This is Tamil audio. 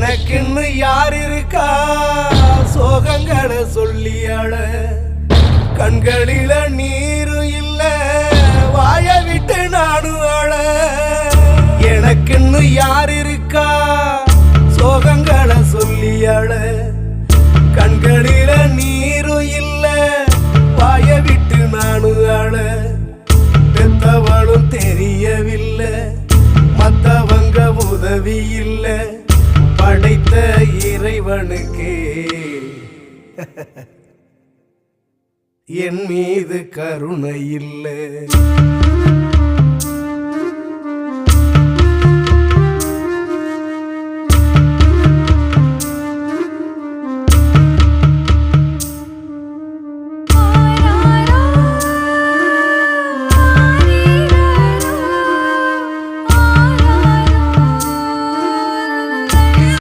எனக்குன்னு யார் இருக்கா சோகங்களை சொல்லியாள கண்களில நீரும் இல்ல வாய விட்டு நானும் ஆள எனக்குன்னு யார் இருக்கா சோகங்களை சொல்லியாள கண்களில நீரும் இல்ல வாய விட்டு நானும் ஆள பெத்தவளும் தெரியவில்லை மத்தவங்க உதவி இல்ல படைத்த இறைவனுக்கு என் மீது கருணை இல்லை.